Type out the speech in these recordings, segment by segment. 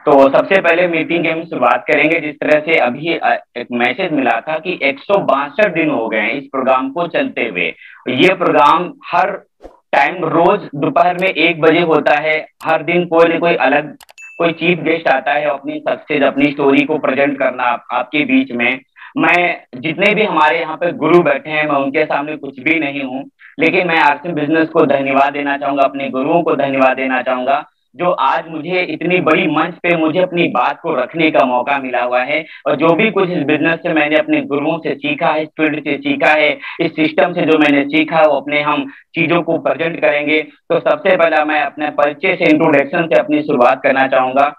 तो सबसे पहले मीटिंग की हम शुरुआत करेंगे। जिस तरह से अभी एक मैसेज मिला था कि 162 दिन हो गए हैं इस प्रोग्राम को चलते हुए। ये प्रोग्राम हर टाइम रोज दोपहर में 1 बजे होता है। हर दिन कोई न कोई अलग कोई चीफ गेस्ट आता है अपनी सक्सेस अपनी स्टोरी को प्रेजेंट करना आपके बीच में। मैं जितने भी हमारे यहाँ पे गुरु बैठे हैं मैं उनके सामने कुछ भी नहीं हूँ, लेकिन मैं आरसी बिजनेस को धन्यवाद देना चाहूंगा, अपने गुरुओं को धन्यवाद देना चाहूंगा जो आज मुझे इतनी बड़ी मंच पे मुझे अपनी बात को रखने का मौका मिला हुआ है। और जो भी कुछ इस बिजनेस से मैंने अपने गुरुओं से सीखा है, इस फील्ड से सीखा है, इस सिस्टम से जो मैंने सीखा है वो अपने हम चीजों को प्रेजेंट करेंगे। तो सबसे पहला मैं अपने परिचय से इंट्रोडक्शन से अपनी शुरुआत करना चाहूंगा।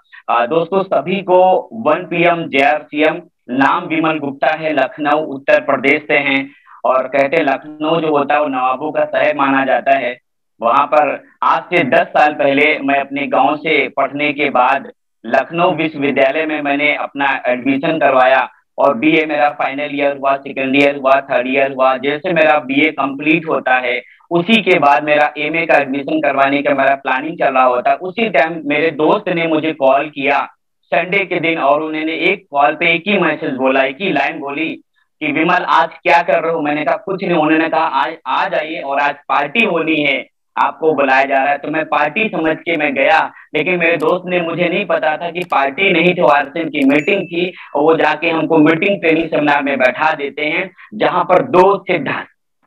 दोस्तों सभी को 1 PM JRCM। नाम विमल गुप्ता है, लखनऊ उत्तर प्रदेश से हैं। और कहते हैं लखनऊ जो होता है वो नवाबों का शहर माना जाता है। वहां पर आज से 10 साल पहले मैं अपने गांव से पढ़ने के बाद लखनऊ विश्वविद्यालय में मैंने अपना एडमिशन करवाया। और बीए मेरा फाइनल ईयर हुआ, सेकेंड ईयर हुआ, थर्ड ईयर हुआ। जैसे मेरा बीए कंप्लीट होता है उसी के बाद मेरा एमए का एडमिशन करवाने का मेरा प्लानिंग चल रहा होता है। उसी टाइम मेरे दोस्त ने मुझे कॉल किया संडे के दिन, और उन्होंने एक कॉल पे एक ही मैसेज बोला, एक ही लाइन बोली कि विमल आज क्या कर रहे हो। मैंने कहा कुछ नहीं। उन्होंने कहा आज आ जाइए और आज पार्टी होनी है, आपको बुलाया जा रहा है। तो मैं पार्टी समझ के मैं गया, लेकिन मेरे दोस्त ने मुझे नहीं पता था कि पार्टी नहीं थी, आरसीएम की मीटिंग थी। और वो जाके हमको मीटिंग ट्रेनिंग सेमिनार में बैठा देते हैं, जहां पर 2 से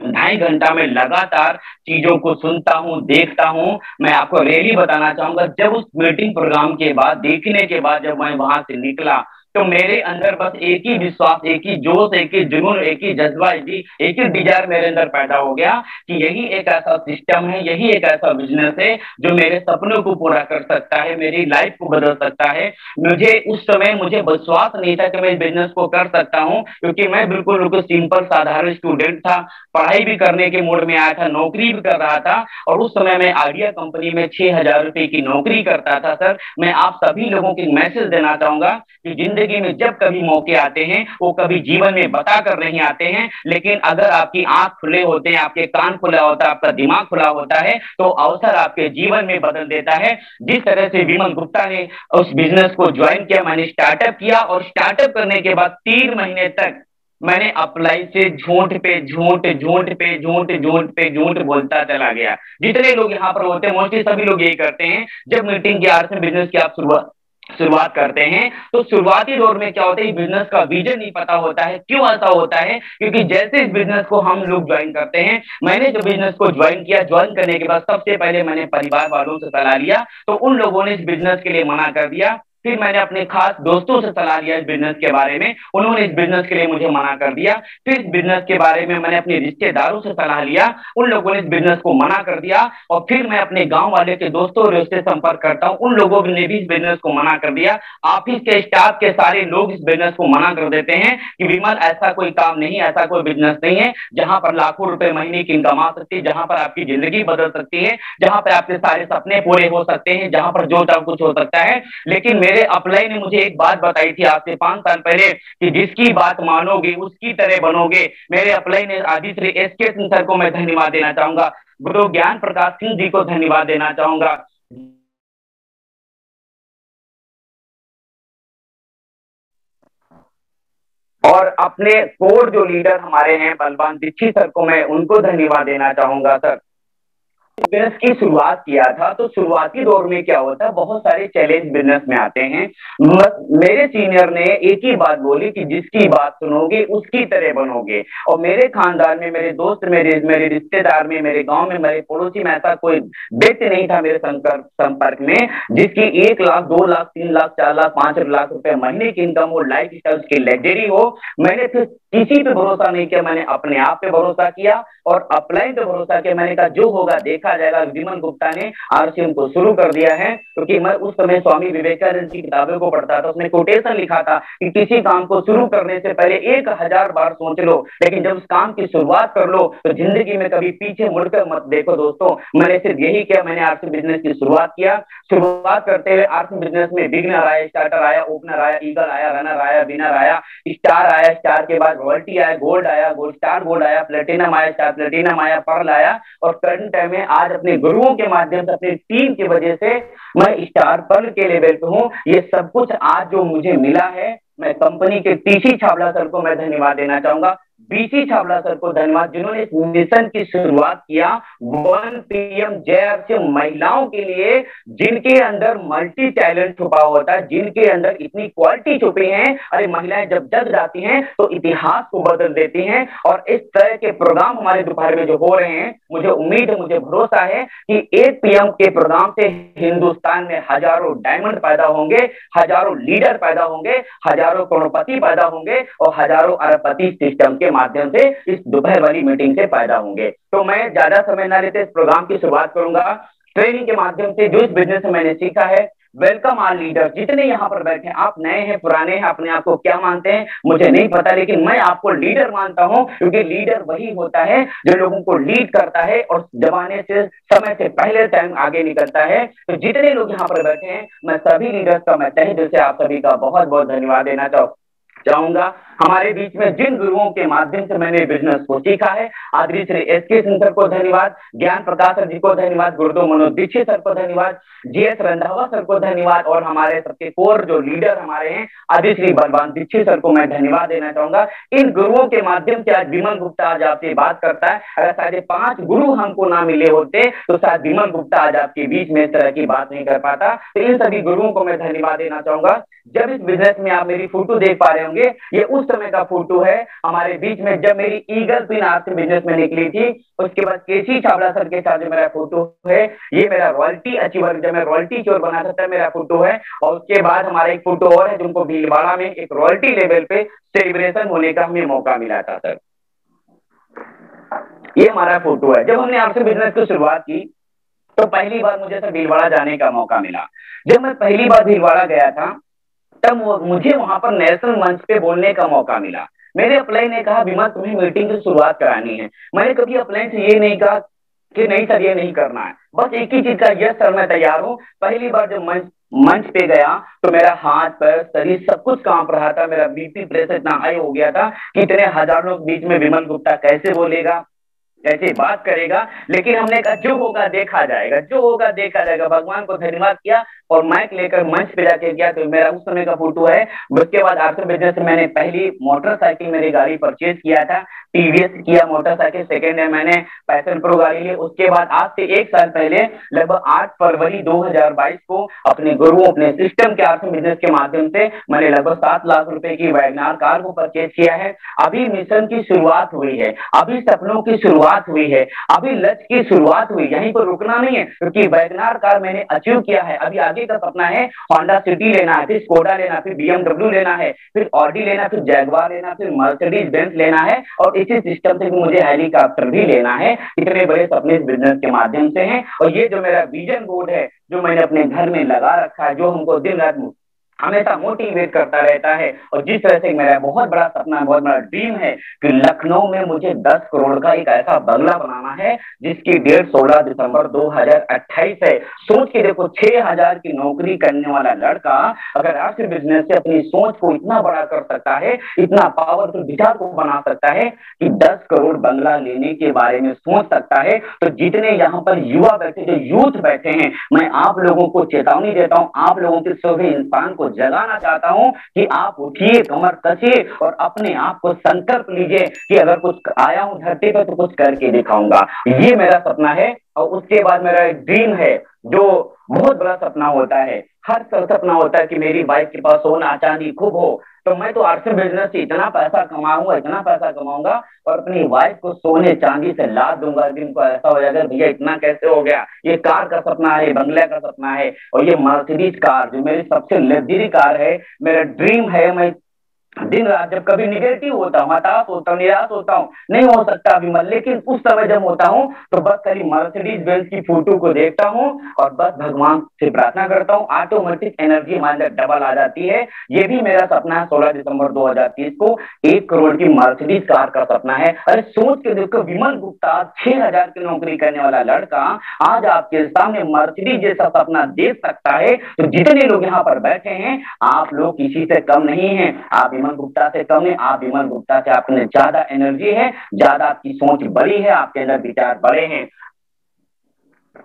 ढाई घंटा में लगातार चीजों को सुनता हूँ, देखता हूँ। मैं आपको रियली बताना चाहूंगा, जब उस मीटिंग प्रोग्राम के बाद देखने के बाद जब मैं वहां से निकला तो मेरे अंदर बस एक ही विश्वास, एक ही जोश, एक ही जुनून, एक ही जज्बा, एक ही डिजायर मेरे अंदर पैदा हो गया कि यही एक ऐसा सिस्टम है, यही एक ऐसा बिजनेस है जो मेरे सपनों को पूरा कर सकता है, मेरी लाइफ को बदल सकता है। मुझे उस समय मुझे विश्वास नहीं था कि मैं इस बिजनेस को कर सकता हूँ, क्योंकि मैं बिल्कुल बिल्कुल सिंपल साधारण स्टूडेंट था। पढ़ाई भी करने के मूड में आया था, नौकरी भी कर रहा था। और उस समय मैं आइडिया कंपनी में 6,000 रुपए की नौकरी करता था। सर मैं आप सभी लोगों को मैसेज देना चाहूंगा कि जिंदगी में जब कभी मौके आते हैं वो कभी जीवन में बता कर नहीं आते हैं, लेकिन अगर आपकी आंख खुले होते हैं, आपके कान खुला होता है, आपका दिमाग खुला होता है, तो अवसर आपके जीवन में बदल देता है। जिस तरह से विमल गुप्ता ने उस बिजनेस को ज्वाइन किया, मैंने स्टार्टअप किया और स्टार्टअप करने के बाद 3 महीने तक मैंने अप्लाई से झूठ पे झूठ, झूठ पे झूठ, झूठ पे झूठ बोलता चला गया। जितने लोग यहाँ पर होते हैं मोस्टली सभी लोग यही करते हैं। जब मीटिंग के आर से बिजनेस की आप शुरुआत करते हैं तो शुरुआती दौर में क्या होता है, बिजनेस का विजन नहीं पता होता है। क्यों ऐसा होता है? क्योंकि जैसे इस बिजनेस को हम लोग ज्वाइन करते हैं, मैंने जो बिजनेस को ज्वाइन किया, ज्वाइन करने के बाद सबसे पहले मैंने परिवार वालों से सलाह लिया, तो उन लोगों ने इस बिजनेस के लिए मना कर दिया। फिर मैंने अपने खास दोस्तों से सलाह लिया इस बिजनेस के बारे में, उन्होंने इस बिजनेस के लिए मुझे मना कर दिया। फिर इस बिजनेस के बारे में मैंने अपने रिश्तेदारों से सलाह लिया, उन लोगों ने इस बिजनेस को मना कर दिया। और फिर मैं अपने गांव वाले के दोस्तों से संपर्क करता हूं, उन लोगों ने भी इस बिजनेस को मना कर दिया। ऑफिस के स्टाफ के सारे लोग इस बिजनेस को मना कर देते हैं कि विमल ऐसा कोई काम नहीं, ऐसा कोई बिजनेस नहीं है जहां पर लाखों रुपए महीने की इनकम आ सकती है, जहां पर आपकी जिंदगी बदल सकती है, जहां पर आपके सारे सपने पूरे हो सकते हैं, जहां पर जो चाहो कुछ हो सकता है। लेकिन मेरे अपलाई ने मुझे एक बात बताई थी आज से 5 साल पहले कि जिसकी बात मानोगे उसकी तरह बनोगे। मेरे अपलाई ने आदित्य एसके सिंह सर को मैं धन्यवाद देना चाहूंगा, गुरु ज्ञान प्रकाश सिंह जी को धन्यवाद देना चाहूंगा। और अपने कोर जो लीडर हमारे हैं बलवान दीक्षित सर को मैं उनको धन्यवाद देना चाहूंगा। सर बिजनेस की शुरुआत किया था तो शुरुआती दौर में क्या होता है, बहुत सारे चैलेंज बिजनेस में आते हैं। मेरे सीनियर ने एक ही बात बोली कि जिसकी बात सुनोगे उसकी तरह बनोगे। और मेरे खानदान में, मेरे दोस्त, मेरे मेरे रिश्तेदार में, मेरे गांव में, मेरे पड़ोसी में ऐसा कोई व्यक्ति नहीं था मेरे संपर्क में जिसकी 1 लाख, 2 लाख, 3 लाख, 4 लाख, 5 लाख रुपए महीने की इनकम हो, लाइफ स्टाइल की लग्जरी हो। मैंने फिर किसी पे भरोसा नहीं किया, मैंने अपने आप पे भरोसा किया और अपलाइन पे भरोसा किया। मैंने कहा जो होगा देखा जाएगा। विमल गुप्ता ने आरसीएम को शुरू कर दिया है, क्योंकि मैं उस समय स्वामी विवेकानंद की किताबों को पढ़ता था, उसने कोटेशन लिखा था कि किसी काम को शुरू करने से पहले 1000 बार सोच लो, लेकिन जब उस काम की शुरुआत कर लो तो जिंदगी में कभी पीछे मुड़कर मत देखो। दोस्तों मैंने सिर्फ यही किया, मैंने आरसीएम बिजनेस की शुरुआत किया। शुरुआत करते हुए आरसीएम बिजनेस में बिगनर आया, स्टार्टर आया, ओपनर आया, ईगल आया, रनर आया, विनर आया, स्टार आया। स्टार के बाद रॉयल्टी आया, गोल्ड आया, गोल्ड स्टार गोल्ड आया, प्लेटिनम आया, स्टार प्लेटिनम आया, पर्ल आया, और करंट टाइम में आज अपने गुरुओं के माध्यम से, अपनी टीम की वजह से मैं स्टार पर्ल के लेवल पे हूँ। ये सब कुछ आज जो मुझे मिला है, मैं कंपनी के टीसी छाबड़ा सर को मैं धन्यवाद देना चाहूंगा, बीसी छाबड़ा सर को धन्यवाद, जिन्होंने इस मिशन की शुरुआत किया 1 PM जय महिलाओं के लिए, जिनके अंदर मल्टी टैलेंट छुपा होता है, जिनके अंदर इतनी क्वालिटी छुपी है। अरे महिलाएं जब जग जाती हैं तो इतिहास को बदल देती हैं। और इस तरह के प्रोग्राम हमारे दोपहर में जो हो रहे हैं, मुझे उम्मीद है, मुझे भरोसा है कि 1 PM के प्रोग्राम से हिंदुस्तान में हजारों डायमंड पैदा होंगे, हजारों लीडर पैदा होंगे, हजारों करोड़पति पैदा होंगे, और हजारों अरबपति सिस्टम के माध्यम से इस दोपहर वाली मीटिंग से पैदा होंगे। तो मैं ज्यादा समय न लेते इस प्रोग्राम की शुरुआत करूंगा। ट्रेनिंग के माध्यम से जो इस बिजनेस में मैंने सीखा है, वेलकम ऑल लीडर, जितने यहाँ पर बैठे हैं, आप नए हैं, पुराने हैं, अपने आप को क्या मानते हैं मुझे नहीं पता, लेकिन मैं आपको लीडर मानता हूं, क्योंकि लीडर वही होता है जो लोगों को लीड करता है और जमाने से, समय से पहले टाइम आगे निकलता है। तो जितने लोग यहाँ पर बैठे हैं, मैं सभी लीडर्स का, मैं तहे दिल से आप सभी का बहुत बहुत धन्यवाद देना चाहूंगा। हमारे बीच में जिन गुरुओं के माध्यम से मैंने बिजनेस को सीखा है, आदरणीय श्री एसके सिंह सर को धन्यवाद, ज्ञान प्रकाश सर जी को धन्यवाद, गुरुदेव मनोज दीक्षित सर को धन्यवाद, जीएस रंधावा सर को धन्यवाद, और हमारे सबके कोर जो लीडर हमारे हैं, आदि श्री बलवान दीक्षित सर को मैं धन्यवाद देना चाहूंगा। इन गुरुओं के माध्यम से आज विमल गुप्ता आज आपसे बात करता है। अगर शायद 5 गुरु हमको ना मिले होते तो शायद विमल गुप्ता आज आपके बीच में इस तरह की बात नहीं कर पाता। तो इन सभी गुरुओं को मैं धन्यवाद देना चाहूंगा। जब इस बिजनेस में आप मेरी फोटो देख पा रहे होंगे, ये उस समय का फोटो है हमारे बीच में जब मेरी ईगल पिन आपसे बिजनेस में निकली थी। उसके बाद केसी छाबड़ा सर के साथ जो मेरा फोटो है, ये मेरा रॉयल्टी अचीवर, जब मैं रॉयल्टी चोर बना था तब मेरा फोटो है। और उसके बाद हमारा एक फोटो और है, जिनको भीलवाड़ा में एक रॉयल्टी लेवल पे सेलिब्रेशन होने का हमें मौका मिला था सर। ये हमारा फोटो है। जब हमने आपसे बिजनेस की शुरुआत की तो पहली बार मुझे सर भीलवाड़ा जाने का मौका मिला। जब मैं पहली बार भीलवाड़ा गया था तब मुझे वहां पर नेशनल मंच पे बोलने का मौका मिला। मेरे अपलाइन ने कहा विमल तुम्हें मीटिंग की शुरुआत करानी है। मैंने कभी अपलाइन से ये नहीं कहा कि नहीं सर ये नहीं करना है, बस एक ही चीज का, यस सर मैं तैयार हूँ। पहली बार जब मंच पे गया तो मेरा हाथ पैर शरीर सब कुछ कांप रहा था, मेरा बीपी प्रेशर इतना हाई हो गया था कि इतने हजारों लोग बीच में विमल गुप्ता कैसे बोलेगा, कैसे बात करेगा। लेकिन हमने कहा जो होगा देखा जाएगा, जो होगा देखा जाएगा। भगवान को धन्यवाद किया और माइक लेकर मंच पे जाके गया। तो मेरा उस समय का फोटो है। उसके बाद आपसे बिजनेस में मैंने पहली मोटरसाइकिल मेरी गाड़ी परचेज किया था, टीवीएस किया मोटरसाइकिल, सेकेंड है मैंने पैशन प्रो गाड़ी ली। उसके बाद आज से 1 साल पहले लगभग 8 फरवरी 2022 को अपने गुरु, अपने सिस्टम के आर्थिक बिजनेस के माध्यम से मैंने लगभग 7 लाख रुपए की वैगनार कार को परचेज किया है। अभी मिशन की शुरुआत हुई है, अभी सपनों की शुरुआत हुई है, अभी लक्ष्य की शुरुआत हुई, यहीं पर रुकना नहीं है, क्योंकि वैगनार कार मैंने अचीव किया है। अभी आगे का सपना है होंडा सिटी लेना है, फिर स्कोडा लेना, फिर बीएमडब्ल्यू लेना है, फिर ऑडी लेना, फिर जैगवार लेना, फिर मर्सिडीज बेंज लेना है, और इसी सिस्टम से मुझे हेलीकॉप्टर भी लेना है। इतने बड़े सपने इस बिजनेस के माध्यम से हैं। और ये जो मेरा विजन बोर्ड है जो मैंने अपने घर में लगा रखा है, जो हमको दिन रात हमेशा मोटिवेट करता रहता है, और जिस तरह से मेरा बहुत बड़ा सपना, बहुत बड़ा ड्रीम है कि लखनऊ में मुझे 10 करोड़ का एक ऐसा बंगला बनाना है जिसकी डेट 16 दिसंबर 2028 है। सोच के देखो, 6000 की नौकरी करने वाला लड़का अगर आपके बिजनेस से अपनी सोच को इतना बड़ा कर सकता है, इतना पावरफुल विचार को बना सकता है कि 10 करोड़ बंगला लेने के बारे में सोच सकता है, तो जितने यहाँ पर युवा बैठे, जो यूथ बैठे हैं, मैं आप लोगों को चेतावनी देता हूँ, आप लोगों के सभी इंसान को जगाना चाहता हूं कि आप उठिए, कमर कसिए और अपने आप को संकल्प लीजिए कि अगर कुछ आया हूं धरती पर तो कुछ करके दिखाऊंगा। ये मेरा सपना है। और उसके बाद मेरा एक ड्रीम है जो बहुत बड़ा सपना होता है। हर सपना होता है कि मेरी वाइफ के पास सोना चांदी खूब हो, तो मैं तो आर्थिक बिजनेस से इतना पैसा कमाऊंगा, इतना पैसा कमाऊंगा और अपनी वाइफ को सोने चांदी से लाद दूंगा। दिन को ऐसा हो जाएगा भैया इतना कैसे हो गया, ये कार का सपना है, बंगले का सपना है, और ये मर्सिडीज कार जो मेरी सबसे लग्जरी कार है, मेरा ड्रीम है। मैं दिन रात जब कभी निगेटिव होता हूँ, हताश होता हूँ, निराश होता हूँ, नहीं हो सकता विमल, लेकिन उस समय जब होता हूँ तो बस खाली मर्सिडीज बेंज की फोटो को देखता हूँ और बस भगवान से प्रार्थना करता हूँ, ऑटोमेटिक एनर्जी हमारे अंदर डबल आ जाती है। ये भी मेरा सपना है। 16 दिसंबर 2030 को 1 करोड़ की मर्सिडीज कार का सपना है। अरे सोच के देखो, विमल गुप्ता 6000 की नौकरी करने वाला लड़का आज आपके सामने मर्सिडीज जैसा सपना देख सकता है। तो जितने लोग यहाँ पर बैठे हैं, आप लोग किसी से कम नहीं है। आप विमल गुप्ता से कम है, आप विमल गुप्ता से आपके अंदर ज्यादा एनर्जी है, ज्यादा आपकी सोच बड़ी है, आपके अंदर विचार बड़े हैं।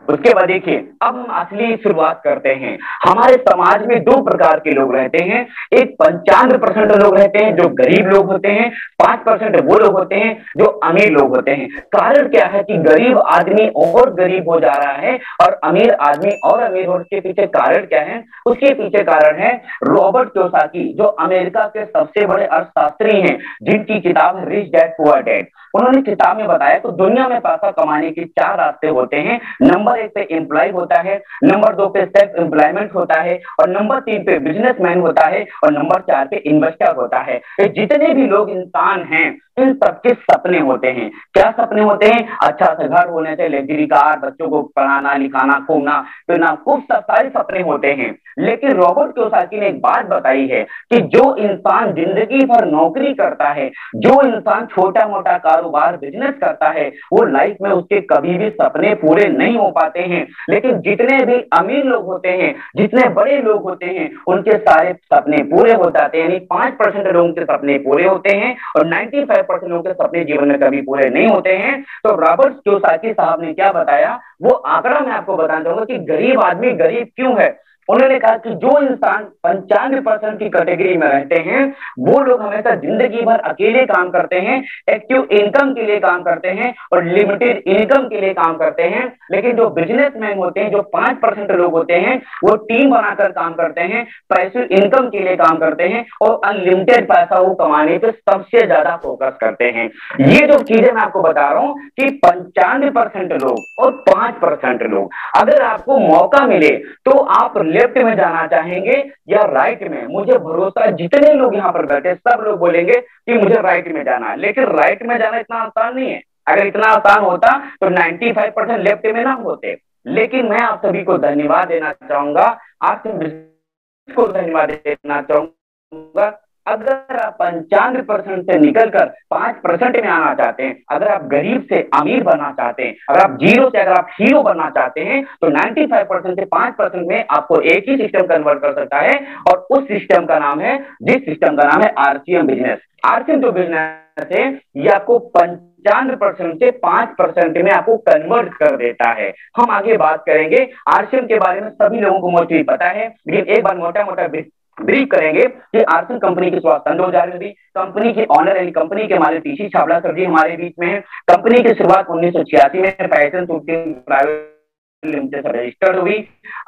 उसके बाद देखिए, अब हम असली शुरुआत करते हैं। हमारे समाज में दो प्रकार के लोग रहते हैं। एक 95% लोग रहते हैं जो गरीब लोग होते हैं, 5% वो लोग होते हैं जो अमीर लोग होते हैं। कारण क्या है कि गरीब आदमी और गरीब हो जा रहा है और अमीर आदमी और अमीर हो, उसके पीछे कारण क्या है? उसके पीछे कारण है रॉबर्ट कियोसाकी, जो अमेरिका के सबसे बड़े अर्थशास्त्री हैं, जिनकी किताब है रिच डैड पुअर डैड। उन्होंने किताब में बताया तो दुनिया में पैसा कमाने के 4 रास्ते होते हैं। नंबर 1 पे एम्प्लॉय होता है, नंबर 2 पे सेल्फ एम्प्लॉयमेंट होता है, और नंबर 3 पे बिजनेसमैन होता है, और नंबर 4 पे इन्वेस्टर होता है। तो जितने भी लोग इंसान हैं, इन सबके सपने होते हैं। क्या सपने होते हैं? अच्छा सा घर होने से, लग्जरी कार, बच्चों को पढ़ाना लिखाना, घूमना फिरना, खूब सारे सपने होते हैं। लेकिन रॉबर्ट कियोसाकी ने एक बात बताई है कि जो इंसान जिंदगी भर नौकरी करता है, जो इंसान छोटा मोटा कारोबार बिजनेस करता है, वो लाइफ में उसके कभी भी सपने पूरे नहीं हो पाते हैं। लेकिन जितने भी अमीर लोग होते हैं, जितने बड़े लोग होते हैं, उनके सारे सपने पूरे हो जाते हैं। यानी 5% लोगों के सपने पूरे होते हैं और 95% लोगों के सपने जीवन में कभी पूरे नहीं होते हैं। तो रॉबर्ट कियोसाकी साहब ने क्या बताया, वो आंकड़ा मैं आपको बताना चाहूंगा कि गरीब आदमी गरीब क्यों है। उन्होंने कहा कि जो इंसान 95% की कैटेगरी में रहते हैं, वो लोग हमेशा जिंदगी भर अकेले काम करते हैं, एक्टिव इनकम के लिए काम करते हैं और लिमिटेड इनकम के लिए काम करते हैं। लेकिन जो बिजनेसमैन होते हैं, जो 5% लोग होते हैं, वो टीम बनाकर काम करते हैं, पैसिव इनकम के लिए काम करते हैं और अनलिमिटेड पैसा वो कमाने पे सबसे ज्यादा फोकस करते हैं। ये जो चीजें मैं आपको बता रहा हूं कि 95% लोग और 5% लोग, अगर आपको मौका मिले तो आप लेफ्ट में जाना चाहेंगे या राइट में? मुझे भरोसा है जितने लोग यहाँ पर बैठे सब लोग बोलेंगे कि मुझे राइट में जाना है। लेकिन राइट में जाना इतना आसान नहीं है। अगर इतना आसान होता तो 95% लेफ्ट में ना होते। लेकिन मैं आप सभी को धन्यवाद देना चाहूंगा, आप को धन्यवाद देना चाहूंगा। अगर आप 95% से निकलकर 5% में आना चाहते हैं, अगर आप गरीब से अमीर बनना चाहते हैं, अगर आप जीरो से अगर आप हीरो बनना चाहते हैं, तो 95% से 5% में आपको एक ही सिस्टम कन्वर्ट कर सकता है, और उस सिस्टम का नाम है, जिस सिस्टम का नाम है आरसीएम बिजनेस। आरसीएम जो बिजनेस है, ये आपको 95% से 5% में आपको कन्वर्ट कर देता है। हम आगे बात करेंगे आरसीएम के बारे में, सभी लोगों को मोस्टली पता है, लेकिन एक बार मोटा मोटा ब्रीफ करेंगे कि आरसीएम कंपनी की शुरुआत सन 2000 में हुई। कंपनी के ऑनर यानी कंपनी के मालिक टीसी छाबड़ा सर जी हमारे बीच में है। कंपनी की शुरुआत 1986 में पैशन प्राइवेट लिमिटेड से रजिस्टर्ड हुई।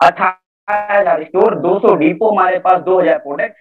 18,000 स्टोर, 200 डिपो हमारे पास, 2000 प्रोडक्ट,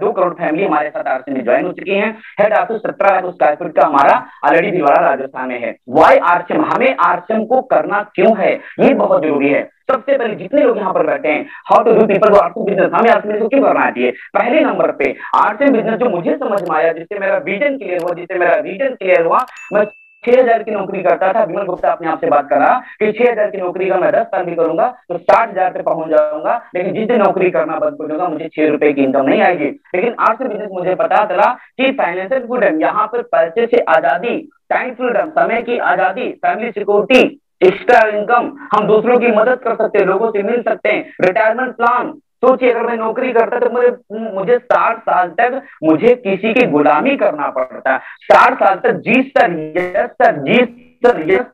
2 करोड़ फैमिली हमारे साथ आरसीएम में ज्वाइन हो चुकी है। Head office 17 lakh square feet का हमारा ऑलरेडी भिलवाड़ा राजस्थान में है। वाई आरसीएम, हमें आरसीएम को करना क्यों है, ये बहुत जरूरी है। सबसे पहले जितने लोग यहाँ पर बैठे हैं, how to do people RCM business, हमें आरसीएम बिजनेस क्यों करना चाहिए? पहले नंबर पे आरसीएम बिजनेस जो मुझे समझ में आया, जिससे मेरा विजन क्लियर हुआ, जिससे मेरा रीजन क्लियर हुआ। मैं 6,000 की नौकरी करता था, विमल गुप्ता अपने आप से बात कर रहा कि 6,000 की नौकरी का मैं 10 साल भी करूंगा तो 60,000 पे पहुंच जाऊंगा। लेकिन जिस दिन नौकरी करना बंद कर दूंगा, मुझे 6 रुपए की इनकम नहीं आएगी। लेकिन आरसीएम बिजनेस मुझे पता चला कि फाइनेंशियल फ्रीडम, यहाँ पर पैसे से आजादी, टाइम फ्रीडम, समय की आजादी, फैमिली सिक्योरिटी, एक्स्ट्रा इनकम, हम दूसरों की मदद कर सकते हैं, लोगों से मिल सकते हैं, रिटायरमेंट प्लान। सोचिए अगर मैं नौकरी करता तो मुझे 60 साल तक मुझे किसी की गुलामी करना पड़ता, 60 साल तक जी सर यस सर जी सर यस।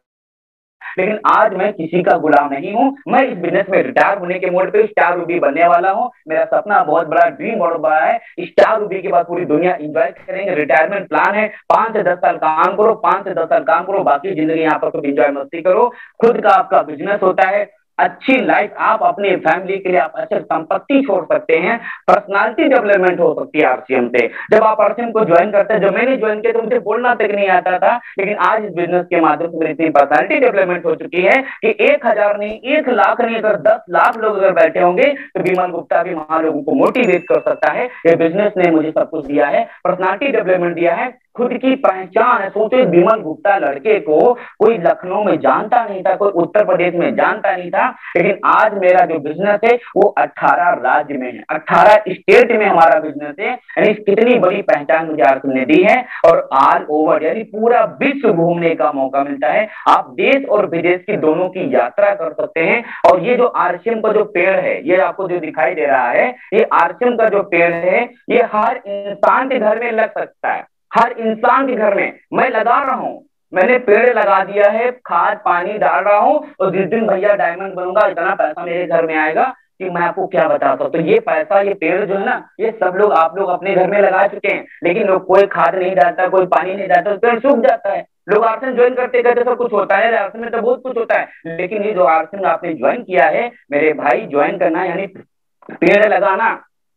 लेकिन आज मैं किसी का गुलाम नहीं हूं। मैं इस बिजनेस में रिटायर होने के मोड पे स्टार रूबी बनने वाला हूं। मेरा सपना बहुत बड़ा, ड्रीम बहुत बड़ा है। स्टार रूबी के बाद पूरी दुनिया एंजॉय करेंगे। रिटायरमेंट प्लान है, 5 से 10 साल काम करो, 5 से 10 साल काम करो, बाकी जिंदगी यहाँ पर खूब एंजॉय मस्ती करो। खुद का आपका बिजनेस होता है, अच्छी लाइफ, आप अपनी फैमिली के लिए आप अच्छी संपत्ति छोड़ सकते हैं, पर्सनालिटी डेवलपमेंट हो सकती है आरसीएम से। जब आप आरसीएम को ज्वाइन करते हैं, जब मैंने ज्वाइन किया तो मुझे बोलना तक नहीं आता था, लेकिन आज इस बिजनेस के माध्यम से मेरी इतनी पर्सनालिटी डेवलपमेंट हो चुकी है कि 1,000 नहीं, 1,00,000 नहीं, अगर 10 लाख लोग अगर बैठे होंगे तो विमल गुप्ता भी वहां लोगों को मोटिवेट कर सकता है। ये बिजनेस ने मुझे सब कुछ दिया है, पर्सनालिटी डेवलपमेंट दिया है, खुद की पहचान है। सोचो विमल गुप्ता लड़के को कोई लखनऊ में जानता नहीं था, कोई उत्तर प्रदेश में जानता नहीं था, लेकिन आज मेरा जो बिजनेस है वो 18 राज्य में है, 18 स्टेट में हमारा बिजनेस है। यानी कितनी बड़ी पहचान मुझे आरसीएम ने दी है। और ऑल ओवर यानी पूरा विश्व घूमने का मौका मिलता है, आप देश और विदेश की दोनों की यात्रा कर सकते हैं। और ये जो आरसीएम का जो पेड़ है, ये आपको जो दिखाई दे रहा है, ये आरसीएम का जो पेड़ है, ये हर इंसान के घर में लग सकता है, हर इंसान के घर में। मैं लगा रहा हूं, मैंने पेड़ लगा दिया है, खाद पानी डाल रहा हूं, और जिस दिन भैया डायमंड बनूंगा इतना पैसा मेरे घर में आएगा कि मैं आपको क्या बताता हूँ। तो ये पैसा, ये पेड़ जो है ना, ये सब लोग आप लोग अपने घर में लगा चुके हैं, लेकिन लोग कोई खाद नहीं डालता, कोई पानी नहीं डालता, पेड़ सूख जाता है। लोग आरसीएम ज्वाइन करते करते सब कुछ होता है, आरसीएम में तो बहुत कुछ होता है, लेकिन ये जो आरसीएम आपने ज्वाइन किया है मेरे भाई, ज्वाइन करना यानी पेड़ लगाना,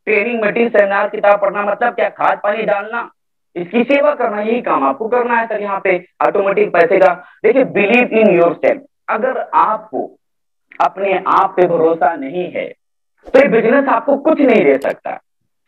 ट्रेनिंग मीटिंग सेमिनार किताब पढ़ना, मतलब क्या, खाद पानी डालना, इसकी सेवा करना, यही काम आपको करना है सर यहाँ पे ऑटोमेटिक पैसे का। देखिए, बिलीव इन योर सेल्फ। अगर आपको अपने आप पे भरोसा नहीं है तो ये बिजनेस आपको कुछ नहीं दे सकता।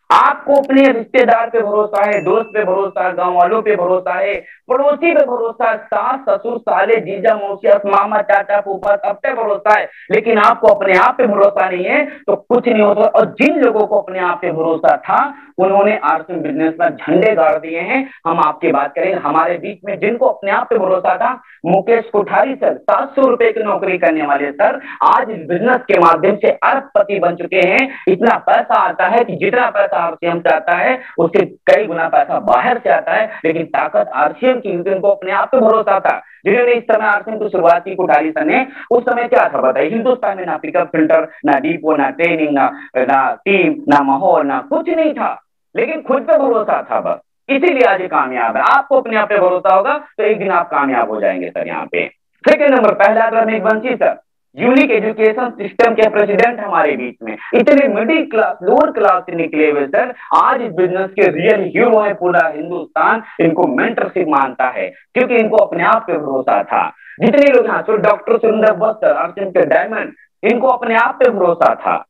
आपको अपने रिश्तेदार पे भरोसा है, दोस्त पे भरोसा है, गांव वालों पे भरोसा है, पड़ोसी पे भरोसा है, सास ससुर साले जीजा मौसिया मामा चाचा फूफा सब पे भरोसा है, लेकिन आपको अपने आप पे भरोसा नहीं है तो कुछ नहीं होता। और जिन लोगों को अपने आप पे भरोसा था उन्होंने आरसीएम बिजनेस में झंडे गाड़ दिए हैं। हम आपकी बात करें, हमारे बीच में जिनको अपने आप पे भरोसा था, मुकेश कोठारी सर, 700 रुपए की नौकरी करने वाले सर, आज इस बिजनेस के माध्यम से अरबपति बन चुके हैं। इतना पैसा आता है कि जितना पैसा आरसीएम चाहता है उससे कई गुना पैसा बाहर से आता है, लेकिन ताकत आरसीएम की, उनको अपने आप पे भरोसा था। जिन्होंने इस समय आरसीएम की शुरुआत की कोठारी सर ने, उस समय क्या था बताइए, हिंदुस्तान में ना पिकअप फिल्टर, ना डीपो, ना ट्रेनिंग, ना टीम, ना माहौल, ना कुछ नहीं था, लेकिन खुद पे भरोसा था बस, इसीलिए आज ये कामयाब है। आपको अपने आप पे भरोसा होगा तो एक दिन आप कामयाब हो जाएंगे सर। यहाँ पे सेकंड नंबर, पहला रमेश बंसी सर, यूनिक एजुकेशन सिस्टम के प्रेसिडेंट हमारे बीच में, इतने मिडिल क्लास लोअर क्लास से निकले हुए सर, आज इस बिजनेस के रियल हीरो है। पूरा हिंदुस्तान इनको मेंटरशिप मानता है क्योंकि इनको अपने आप पे भरोसा था। जितने लोग यहाँ, डॉक्टर सुरेंद्र बस्तर, आरसीएम के डायमंड, इनको अपने आप पे भरोसा था।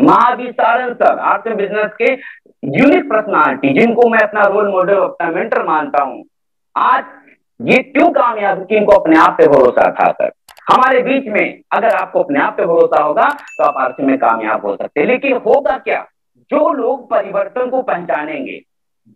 Mahavir Sarang sir, RCM business के यूनिक पर्सनालिटी, जिनको मैं अपना रोल मॉडल, अपना मेंटर मानता हूं, आज ये क्यों कामयाब है कि इनको अपने आप पे भरोसा था सर। हमारे बीच में अगर आपको अपने आप पे भरोसा होगा तो आप आरसीएम में कामयाब हो सकते हैं। लेकिन होगा क्या, जो लोग परिवर्तन को पहचानेंगे,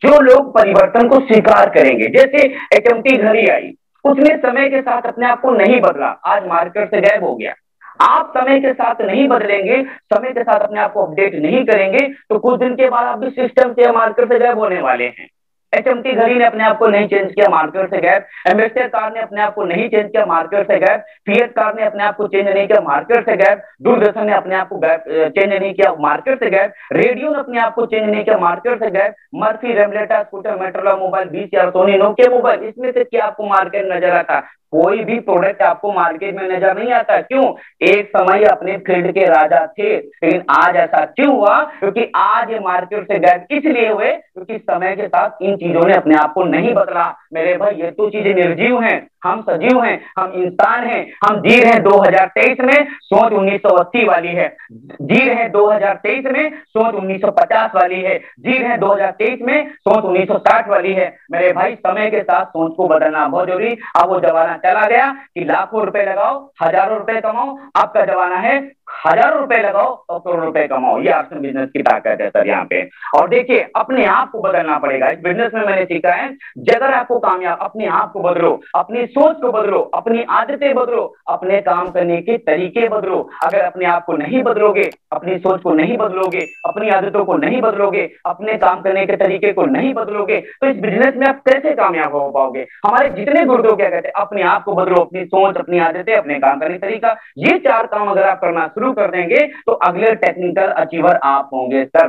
जो लोग परिवर्तन को स्वीकार करेंगे, जैसे एचएमटी घड़ी आई, उसने समय के साथ अपने आप को नहीं बदला, आज मार्केट से गायब हो गया। आप समय के साथ नहीं बदलेंगे, समय के साथ अपने आप को अपडेट नहीं करेंगे, तो कुछ दिन के बाद आप भी सिस्टम से, मार्केट से गायब होने वाले हैं। एचएमटी घड़ी ने अपने आप को नहीं चेंज किया, मार्केट से गायब। एम्बेसडर कार ने अपने आप को नहीं चेंज किया, मार्केट से गायब। फिएट कार ने अपने आप को चेंज नहीं किया, मार्केट से गायब। दूरदर्शन ने अपने आप को चेंज नहीं किया, मार्केट से गायब। रेडियो ने अपने आप को चेंज नहीं किया, मार्केट से गायब। मर्फी, रेमलेटा, scooter, Motorola mobile, 20 Sony, Nokia mobile, इसमें से क्या आपको मार्केट नजर आता? कोई भी प्रोडक्ट आपको मार्केट में नजर नहीं आता। क्यों? एक समय अपने फील्ड के राजा थे, लेकिन आज ऐसा क्यों हुआ? क्योंकि आज ये मार्केट से गायब इसलिए हुए क्योंकि समय के साथ इन चीजों ने अपने आप को नहीं बदला। मेरे भाई, ये तो चीजें निर्जीव हैं, हम सजीव हैं, हम इंसान हैं। हम जी रहे हैं 2023 में, सोच 1980 वाली है। जी रहे हैं 2023 में, सोच 1950 वाली है। जी रहे हैं 2023 में, सोच 1960 वाली है। मेरे भाई, समय के साथ सोच को बदलना बहुत जरूरी। अब वो जमाना चला गया कि लाखों रुपए लगाओ, हजारों रुपए कमाओ। आपका जमाना है हजारों रुपए लगाओ और करोड़ों रुपए कमाओ। ये आरसीएम बिजनेस की ताकत है सर यहाँ पे। और देखिए, अपने आप को बदलना पड़ेगा। इस बिजनेस में मैंने सीखा है, अगर आपको कामयाब, अपने आप को बदलो, अपनी सोच को बदलो, अपनी आदतें बदलो, अपने काम करने के तरीके बदलो। अगर अपने आप को नहीं बदलोगे, अपनी सोच को नहीं बदलोगे, अपनी आदतों को नहीं बदलोगे, अपने काम करने के तरीके को नहीं बदलोगे, तो इस बिजनेस में आप कैसे कामयाब हो पाओगे? हमारे जितने गुरुदेव क्या कहते हैं, अपने आप को बदलो, अपनी सोच, अपनी आदतें, अपने काम करने का तरीका। ये 4 काम अगर आप करना शुरू कर देंगे तो अगले टेक्निकल अचीवर आप होंगे सर।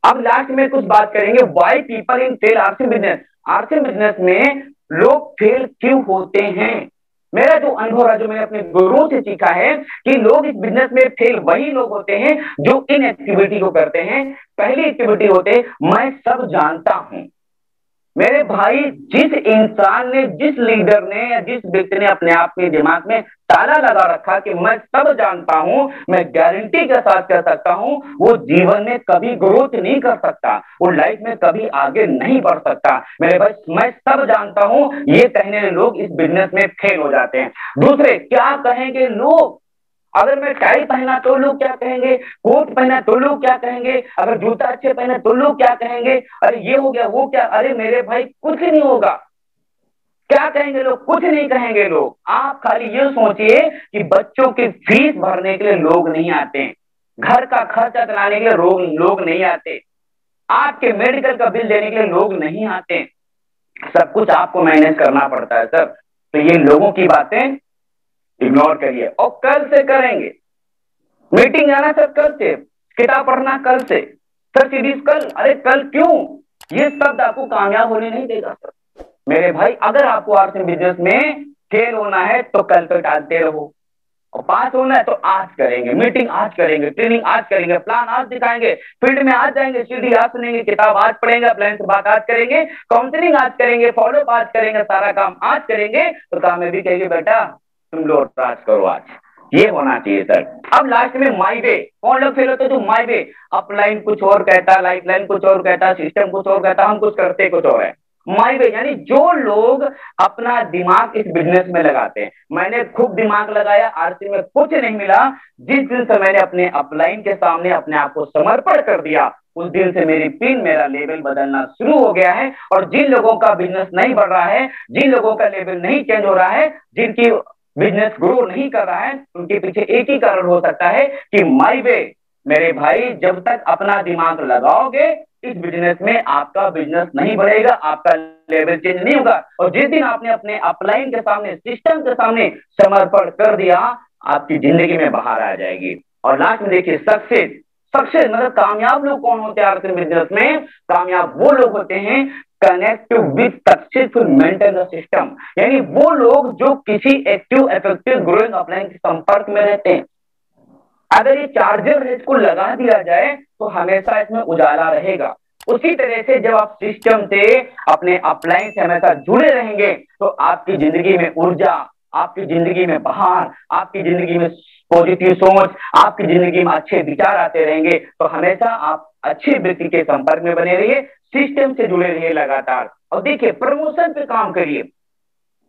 अब लास्ट में कुछ बात करेंगे, why people in fail RCM business. RCM business में लोग फेल क्यों होते हैं? मेरा जो अनुभव है, जो मैंने अपने गुरुओं से सीखा है कि लोग इस बिजनेस में फेल वही लोग होते हैं जो इन एक्टिविटी को करते हैं। पहली एक्टिविटी होते, मैं सब जानता हूं। मेरे भाई, जिस इंसान ने, जिस लीडर ने या जिस व्यक्ति ने अपने आप के दिमाग में ताला लगा रखा कि मैं सब जानता हूं, मैं गारंटी के साथ कह सकता हूं, वो जीवन में कभी ग्रोथ नहीं कर सकता, वो लाइफ में कभी आगे नहीं बढ़ सकता। मेरे भाई, मैं सब जानता हूं, ये कहने वाले लोग इस बिजनेस में फेल हो जाते हैं। दूसरे क्या कहेंगे लोग, अगर मैं टाई पहना तो लोग क्या कहेंगे, कोट पहना तो लोग क्या कहेंगे, अगर जूता अच्छे पहने तो लोग क्या कहेंगे, अरे ये हो गया वो क्या, अरे मेरे भाई कुछ नहीं होगा। क्या कहेंगे लोग, कुछ नहीं कहेंगे लोग। आप खाली ये सोचिए कि बच्चों की फीस भरने के लिए लोग नहीं आते हैं, घर का खर्चा चलाने के लिए लोग नहीं आते, आपके मेडिकल का बिल देने के लिए लोग नहीं आते, सब कुछ आपको मैनेज करना पड़ता है सर। तो ये लोगों की बातें इग्नोर करिए और कल से करेंगे। मीटिंग जाना सर कल से, किताब पढ़ना कल से, सर सीरीज कल, अरे कल क्यों, ये शब्द आपको कामयाब होने नहीं देगा सर। मेरे भाई, अगर आपको आर्ट्स बिजनेस में फेल होना है तो कल तो टालते रहो, और पास होना है तो आज करेंगे, मीटिंग आज करेंगे, ट्रेनिंग आज करेंगे, प्लान आज दिखाएंगे, फील्ड में आज जाएंगे, सीढ़ी आज सुनेंगे, किताब आज पढ़ेंगे, प्लान से बात आज करेंगे, काउंसलिंग आज करेंगे, फॉलो आज करेंगे, सारा काम आज करेंगे, तो काम में भी कहेंगे बेटा तुम लोग आज करो आज। ये होना चाहिए सर। अब लास्ट में माई वे, कौन लोग फेल होते हैं, तो माई वे, अपलाइन कुछ और कहता, लाइफ लाइन कुछ और कहता, सिस्टम कुछ और कहता, हम कुछ करते कुछ और है। माई वे यानी जो लोग अपना दिमाग इस बिजनेस में लगाते हैं। मैंने खूब दिमाग लगाया, आरसी में कुछ नहीं मिला, जिस दिन से मैंने अपने अपलाइन के सामने अपने आप को समर्पण कर दिया, उस दिन से मेरी पिन, मेरा लेवल बदलना शुरू हो गया है। और जिन लोगों का बिजनेस नहीं बढ़ रहा है, जिन लोगों का लेवल नहीं चेंज हो रहा है, जिनकी बिजनेस ग्रो नहीं कर रहा है, उनके पीछे एक ही कारण हो सकता है कि माई वे। मेरे भाई, जब तक अपना दिमाग लगाओगे इस बिजनेस में, आपका बिजनेस नहीं बढ़ेगा, आपका लेवल चेंज नहीं होगा। और जिस दिन आपने अपने अपलाइन के सामने, सिस्टम के सामने समर्पण कर दिया, आपकी जिंदगी में बाहर आ जाएगी। और लास्ट में देखिए, सक्सेस, सक्सेस मतलब कामयाब लोग कौन होते हैं बिजनेस में, कामयाब वो लोग होते हैं connect with successful maintain the system, यानी वो लोग जो किसी एक्टिव इफेक्टिव ग्रोइंग अपलाइन के संपर्क में रहते हैं। अगर ये चार्जर है, इसको लगा दिया जाए तो हमेशा इसमें उजाला रहेगा। उसी तरह से जब आप सिस्टम से, अपने अपलाइन से हमेशा जुड़े रहेंगे, तो आपकी जिंदगी में ऊर्जा, आपकी जिंदगी में बहार, आपकी जिंदगी में पॉजिटिव सोच, आपकी जिंदगी में अच्छे विचार आते रहेंगे। तो हमेशा आप अच्छे व्यक्ति के संपर्क में बने रहिए, सिस्टम से जुड़े रहिए लगातार। और देखिए, प्रमोशन पे काम करिए,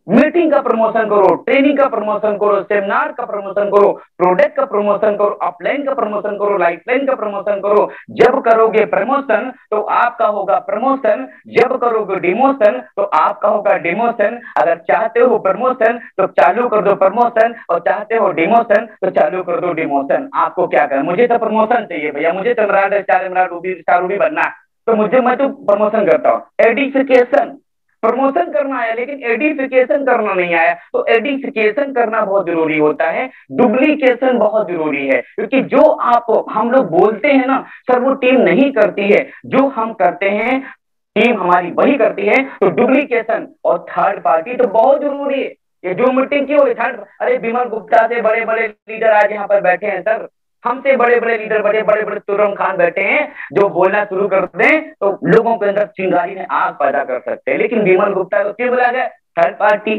मीटिंग का प्रमोशन करो, ट्रेनिंग का प्रमोशन करो, सेमिनार का प्रमोशन करो, प्रोडक्ट का प्रमोशन करो, अपलाइन का प्रमोशन करो, लाइफलाइन का प्रमोशन करो। जब करोगे प्रमोशन तो आपका होगा प्रमोशन, जब करोगे डिमोशन तो आपका होगा डिमोशन। अगर चाहते हो प्रमोशन तो चालू कर दो प्रमोशन, और चाहते हो डिमोशन तो चालू कर दो डिमोशन। आपको क्या करना, मुझे तो प्रमोशन चाहिए भैया, मुझे तो इमरान चार इमरान रूबी स्टार रूबी बनना है, तो मैं तो प्रमोशन करता हूँ। एडिफिकेशन, प्रमोशन करना आया लेकिन एडिफिकेशन करना नहीं आया, तो एडिफिकेशन करना बहुत जरूरी होता है, डुप्लीकेशन बहुत जरूरी है। क्योंकि जो आप हम लोग बोलते हैं ना सर, वो टीम नहीं करती है, जो हम करते हैं टीम हमारी वही करती है। तो डुप्लीकेशन और थर्ड पार्टी तो बहुत जरूरी है। ये जो मीटिंग की हो, थर्ड, अरे विमल गुप्ता से बड़े बड़े लीडर आज यहाँ पर बैठे हैं सर, हमसे बड़े बड़े लीडर, बड़े बड़े बड़े तुरम खान बैठे हैं, जो बोलना शुरू कर दें तो लोगों के अंदर चिंगारी में आग पैदा कर सकते हैं। लेकिन विमल गुप्ता को क्यों बुलाया गया, थर्ड पार्टी।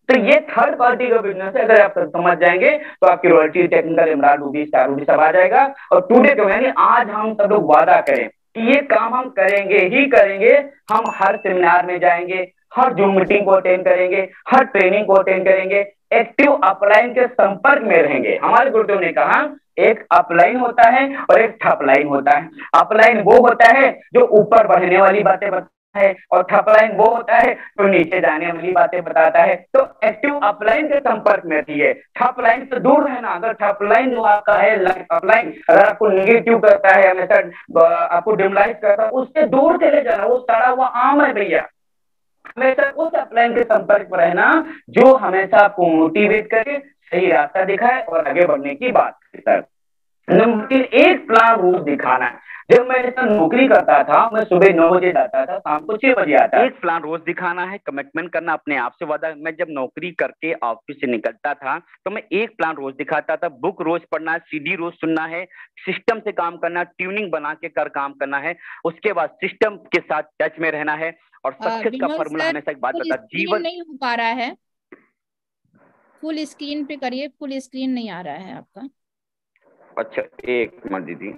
तो ये थर्ड पार्टी का बिजनेस है, अगर आप समझ जाएंगे तो आपकी royalty, technical, Imran Ruby, star Ruby सब आ जाएगा। और टुडे को यानी आज हम सब लोग वादा करें कि ये काम हम करेंगे ही करेंगे। हम हर सेमिनार में जाएंगे, हर जूम मीटिंग को अटेंड करेंगे, हर ट्रेनिंग को अटेंड करेंगे, एक्टिव अपलाइन के संपर्क में रहेंगे। हमारे गुरुदेव ने कहा एक अपलाइन होता है और एक ठपलाइन होता है। अपलाइन वो होता है जो ऊपर बढ़ने वाली बातें बताता है, और ठपलाइन वो होता है जो नीचे जाने वाली बातें बताता है। तो एक्टिव अपलाइन के संपर्क में रहिए, ठपलाइन से दूर रहना। अगर ठपलाइन जो आपका है, अपलाइन अगर आपको निगेटिव करता है, हमेशा आपको डिमलाइज करता है, उससे दूर चले जाना, वो सड़ा हुआ आम है भैया। हमेशा उस अपलाइन के संपर्क में रहना जो हमेशा आपको मोटिवेट करे, सही रास्ता दिखाए और आगे बढ़ने की बात करे सर। लेकिन एक प्लान रोज दिखाना है। जब मैं इतना नौकरी करता था, मैं सुबह 9 बजे जाता था, शाम को 6 बजे आता। एक प्लान रोज दिखाना है, कमिटमेंट करना अपने आप से वादा। मैं जब नौकरी करके ऑफिस से निकलता था तो मैं एक प्लान रोज दिखाता था। बुक रोज पढ़ना है, सीडी रोज सुनना है, सिस्टम से काम करना, ट्यूनिंग बना के कर काम करना है। उसके बाद सिस्टम के साथ टच में रहना है। और सक्सेस का विमल फॉर्मूला सर, हमेशा एक बात फुल बता, स्क्रीन जीवन। नहीं हो पा रहा है। फुल स्क्रीन पे करिए, फुल स्क्रीन नहीं आ रहा है आपका। अच्छा, एक मिनट दीदी।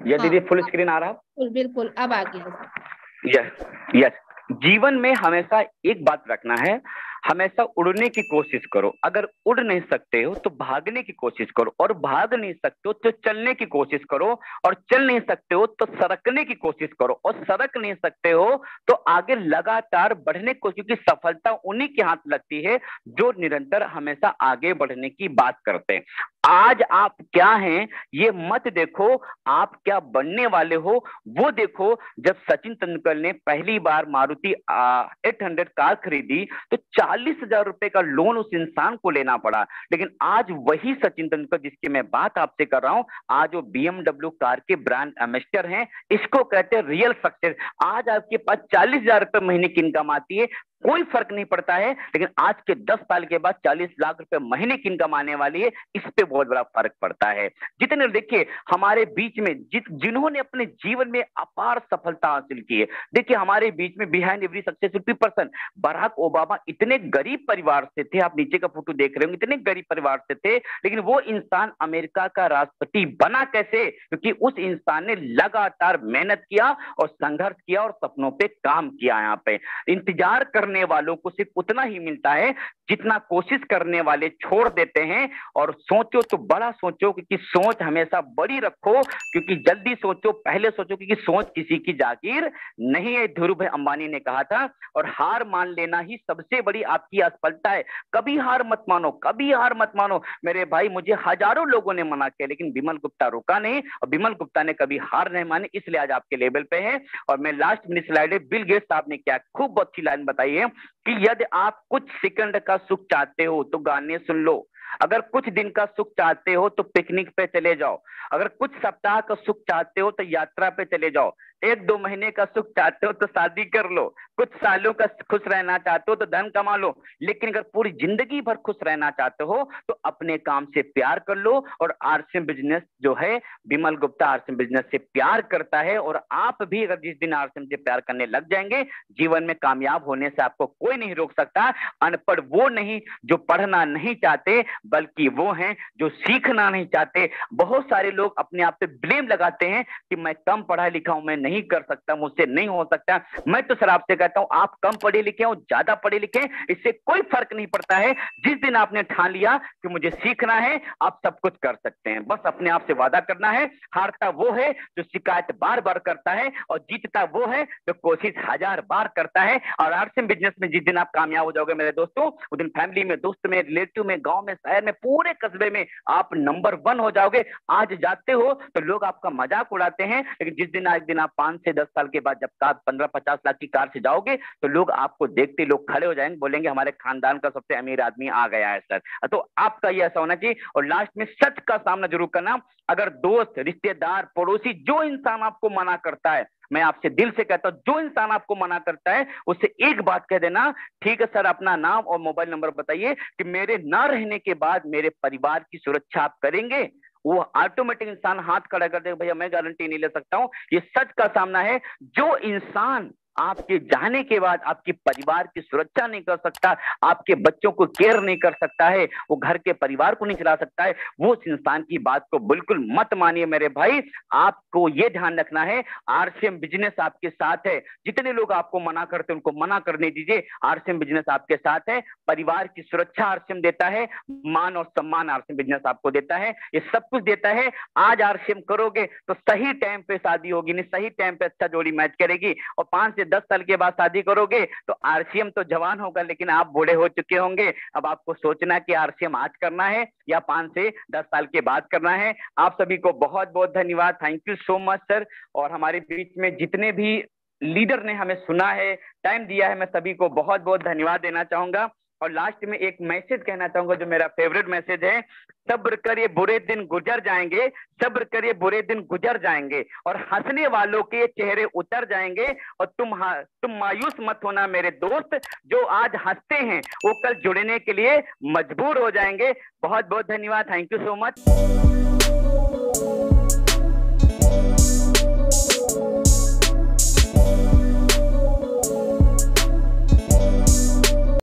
यह हाँ, दीदी फुल स्क्रीन आ रहा? बिल्कुल बिल्कुल, अब आ गया सर। यस। यस। जीवन में हमेशा एक बात रखना है, हमेशा उड़ने की कोशिश करो। अगर उड़ नहीं सकते हो तो भागने की कोशिश करो, और भाग नहीं सकते हो तो चलने की कोशिश करो, और चल नहीं सकते हो तो सरकने की कोशिश करो, और सरक नहीं सकते हो तो आगे लगातार बढ़ने को, क्योंकि सफलता उन्हीं के हाथ लगती है जो निरंतर हमेशा आगे बढ़ने की बात करते हैं। आज आप क्या हैं ये मत देखो, आप क्या बनने वाले हो वो देखो। जब सचिन तेंदुलकर ने पहली बार मारुति 800 कार खरीदी तो 40,000 रुपए का लोन उस इंसान को लेना पड़ा। लेकिन आज वही सचिन तेंदुलकर जिसकी मैं बात आपसे कर रहा हूं, आज वो BMW कार के ब्रांड एम्बेसडर हैं। इसको कहते हैं रियल सक्सेस। आज आपके पास 40,000 रुपए महीने की इनकम आती है, कोई फर्क नहीं पड़ता है, लेकिन आज के 10 साल के बाद 40 लाख रुपए महीने की इनकम आने वाली है, इस पे बहुत बड़ा फर्क पड़ता है। जितने देखिए हमारे बीच में जिन्होंने अपने जीवन में अपार सफलता हासिल की है, देखिए हमारे बीच में behind every successful person Barack Obama इतने गरीब परिवार से थे, आप नीचे का फोटो देख रहे होंगे, इतने गरीब परिवार से थे, लेकिन वो इंसान अमेरिका का राष्ट्रपति बना कैसे? क्योंकि उस इंसान ने लगातार मेहनत किया और संघर्ष किया और सपनों पे काम किया। यहाँ पे इंतजार करने वालों को सिर्फ उतना ही मिलता है जितना कोशिश करने वाले छोड़ देते हैं। और सोचो तो बड़ा सोचो, क्योंकि सोच हमेशा बड़ी रखो, क्योंकि जल्दी सोचो, पहले सोचो, क्योंकि सोच किसी की जागीर नहीं है, धीरू भाई अंबानी ने कहा था। और हार मान लेना ही सबसे बड़ी आपकी असफलता है। कभी हार मत मानो, कभी हार मत मानो मेरे भाई। मुझे हजारों लोगों ने मना किया, लेकिन विमल गुप्ता रुका नहीं, और विमल गुप्ता ने कभी हार नहीं मानी, इसलिए आज आपके लेवल पे है। और मैं लास्ट मिनट स्लाइड है, बिल गेट्स साहब ने क्या खूब अच्छी लाइन बताई है कि यदि आप कुछ सेकंड का सुख चाहते हो तो गाने सुन लो, अगर कुछ दिन का सुख चाहते हो तो पिकनिक पे चले जाओ, अगर कुछ सप्ताह का सुख चाहते हो तो यात्रा पे चले जाओ, 1-2 महीने का सुख चाहते हो तो शादी कर लो, कुछ सालों का खुश रहना चाहते हो तो धन कमा लो, लेकिन अगर पूरी जिंदगी भर खुश रहना चाहते हो तो अपने काम से प्यार कर लो। और आरसीएम बिजनेस जो है, विमल गुप्ता आरसीएम बिजनेस से प्यार करता है, और आप भी अगर जिस दिन आरसीएम से प्यार करने लग जाएंगे, जीवन में कामयाब होने से आपको कोई नहीं रोक सकता। अनपढ़ वो नहीं जो पढ़ना नहीं चाहते, बल्कि वो हैं जो सीखना नहीं चाहते। बहुत सारे लोग अपने आप पे ब्लेम लगाते हैं कि मैं कम पढ़ा लिखा हूं, मैं नहीं कर सकता, मुझसे नहीं हो सकता। मैं तो सर आपसे कहता हूं, आप कम पढ़े लिखे हो, ज्यादा पढ़े लिखे, इससे कोई फर्क नहीं पड़ता है। जिस दिन आपने ठान लिया कि मुझे सीखना है, आप सब कुछ कर सकते हैं। बस अपने आप से वादा करना है। हारता वो है जो शिकायत बार बार करता है, और जीतता वो है जो कोशिश 1000 बार करता है। और आरसीएम बिजनेस में जिस दिन आप कामयाब हो जाओगे मेरे दोस्तों, उस दिन फैमिली में, दोस्त में, रिलेटिव में, गांव में, शहर में, पूरे कस्बे में आप नंबर 1 हो जाओगे। आज जाते हो तो लोग आपका मजाक उड़ाते हैं, लेकिन जिस दिन आज दिन आप 5 से 10 साल के बाद जब कार 15-50 लाख की कार से जाओगे तो लोग आपको देखते, लोग खड़े हो जाएंगे, बोलेंगे हमारे खानदान का सबसे अमीर आदमी आ गया है सर। तो आपका ये ऐसा होना चाहिए। और लास्ट में सच का सामना जरूर करना। अगर दोस्त, रिश्तेदार, पड़ोसी, जो इंसान आपको मना करता है, मैं आपसे दिल से कहता हूं, जो इंसान आपको मना करता है उससे एक बात कह देना, ठीक है सर, अपना नाम और मोबाइल नंबर बताइए कि मेरे ना रहने के बाद मेरे परिवार की सुरक्षा आप करेंगे। वो ऑटोमेटिक इंसान हाथ खड़ा कर देगा, भैया मैं गारंटी नहीं ले सकता हूं। ये सच का सामना है। जो इंसान आपके जाने के बाद आपके परिवार की सुरक्षा नहीं कर सकता, आपके बच्चों को केयर नहीं कर सकता है, वो घर के परिवार को नहीं चला सकता है, वो उस इंसान की बात को बिल्कुल मत मानिए मेरे भाई। आपको ये ध्यान रखना है, आरसीएम बिजनेस आपके साथ है। जितने लोग आपको मना करते हैं उनको मना करने दीजिए, आरसीएम बिजनेस आपके साथ है। परिवार की सुरक्षा आरसीएम देता है, मान और सम्मान आरसीएम बिजनेस आपको देता है, ये सब कुछ देता है। आज आरसीएम करोगे तो सही टाइम पे शादी होगी, नहीं सही टाइम पे अच्छा जोड़ी मैच करेगी। और 5 से 10 साल के बाद शादी करोगे तो आरसीएम तो जवान होगा, लेकिन आप बूढ़े हो चुके होंगे। अब आपको सोचना कि आरसीएम आज करना है या 5 से 10 साल के बाद करना है। आप सभी को बहुत बहुत धन्यवाद, thank you so much sir. और हमारे बीच में जितने भी लीडर ने हमें सुना है, टाइम दिया है, मैं सभी को बहुत बहुत धन्यवाद देना चाहूंगा। और लास्ट में एक मैसेज कहना चाहूंगा जो मेरा फेवरेट मैसेज है, सब्र करिए बुरे दिन गुजर जाएंगे, सब्र करिए बुरे दिन गुजर जाएंगे और हंसने वालों के चेहरे उतर जाएंगे। और तुम मायूस मत होना मेरे दोस्त, जो आज हंसते हैं वो कल जुड़ने के लिए मजबूर हो जाएंगे। बहुत बहुत धन्यवाद, थैंक यू सो मच।